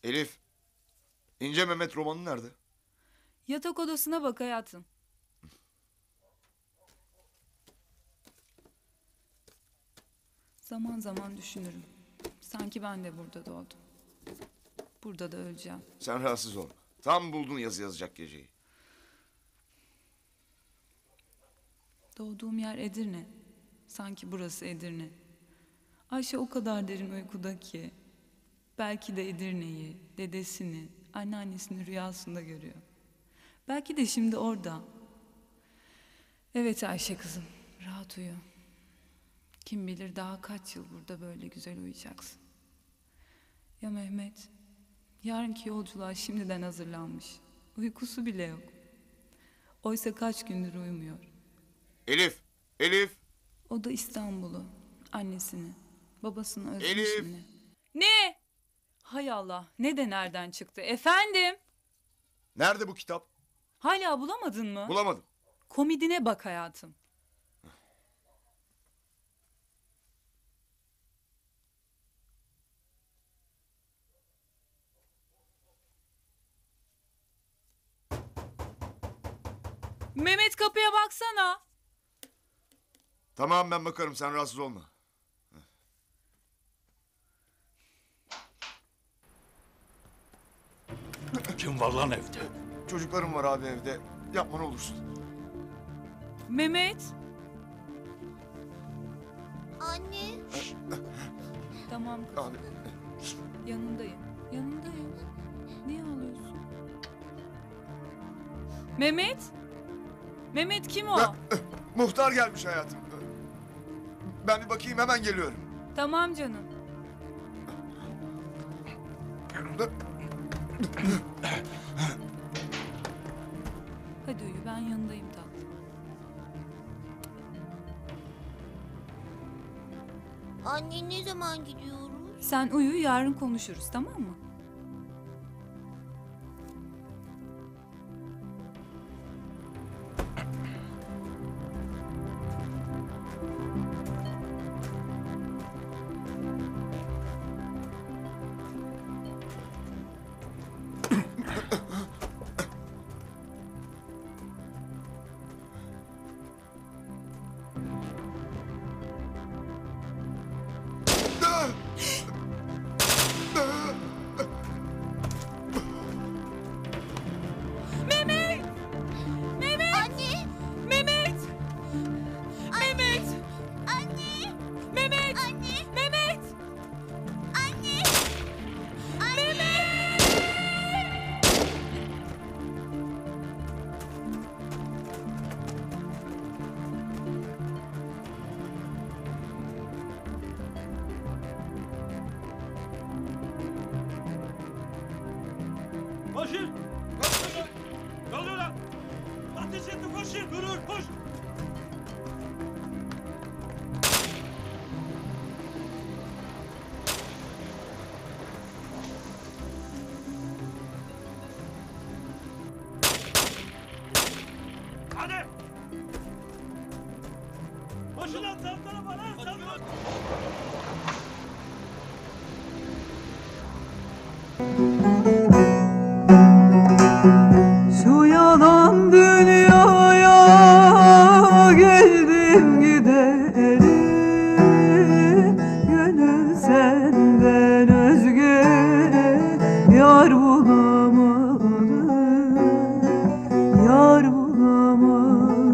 Elif, İnce Mehmet romanı nerede? Yatak odasına bak hayatım. Zaman zaman düşünürüm. Sanki ben de burada doğdum. Burada da öleceğim. Sen rahatsız olma. Tam buldun yazı yazacak geceyi. Doğduğum yer Edirne. Sanki burası Edirne. Ayşe o kadar derin uykuda ki. Belki de Edirne'yi, dedesini, anneannesini rüyasında görüyor. Belki de şimdi orada. Evet Ayşe kızım, rahat uyu. Kim bilir daha kaç yıl burada böyle güzel uyuyacaksın. Ya Mehmet, yarınki yolculuğa şimdiden hazırlanmış. Uykusu bile yok. Oysa kaç gündür uyumuyor. Elif, Elif. O da İstanbul'u, annesini, babasını özlemiş Elif. yine. Ne? Hay Allah, ne de nereden çıktı? Efendim? Nerede bu kitap? Hala bulamadın mı? Bulamadım. Komidine bak hayatım. Mehmet kapıya baksana. Tamam ben bakarım, sen rahatsız olma. Kim var lan evde? Çocuklarım var abi evde. Yapma ne olursun. Mehmet. Anne. Tamam kızım. Abi. Yanındayım. Yanındayım. Niye ağlıyorsun? Mehmet? Mehmet kim o? Muhtar gelmiş hayatım. Ben bir bakayım, hemen geliyorum. Tamam canım. Hadi uyu, ben yanındayım tatlım. Anne ne zaman gidiyoruz? Sen uyu, yarın konuşuruz, tamam mı? Mehmet! Mehmet! Anne. Mehmet! Mehmet! Anne. Mehmet! Anne. Mehmet! Anne. Koşun! Koşun! Ne oluyor lan? Ateş etti koşun! Durun koş! Hadi! Koşun lan sağ tarafa lan! Sağ tarafa! Şu yalan dünyaya geldim gideri, gönül senden özge yar bulamadım, yar bulamadım.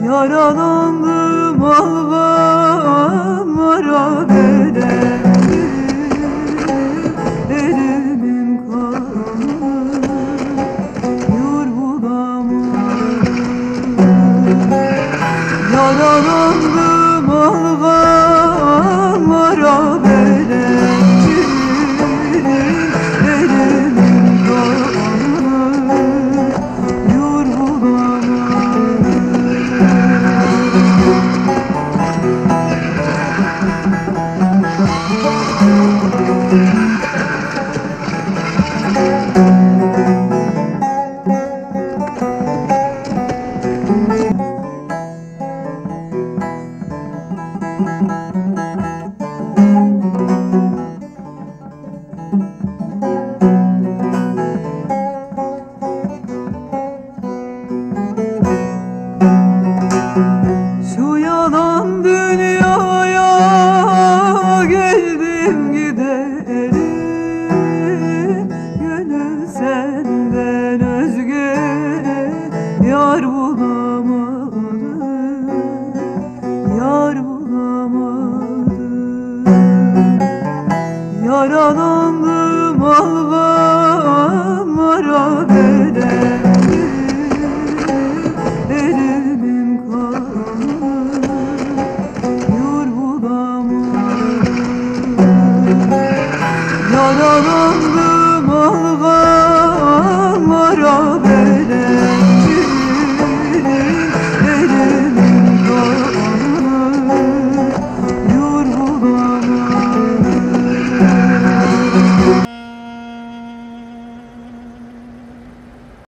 Yaralandım algamlara bedendim, yaralandım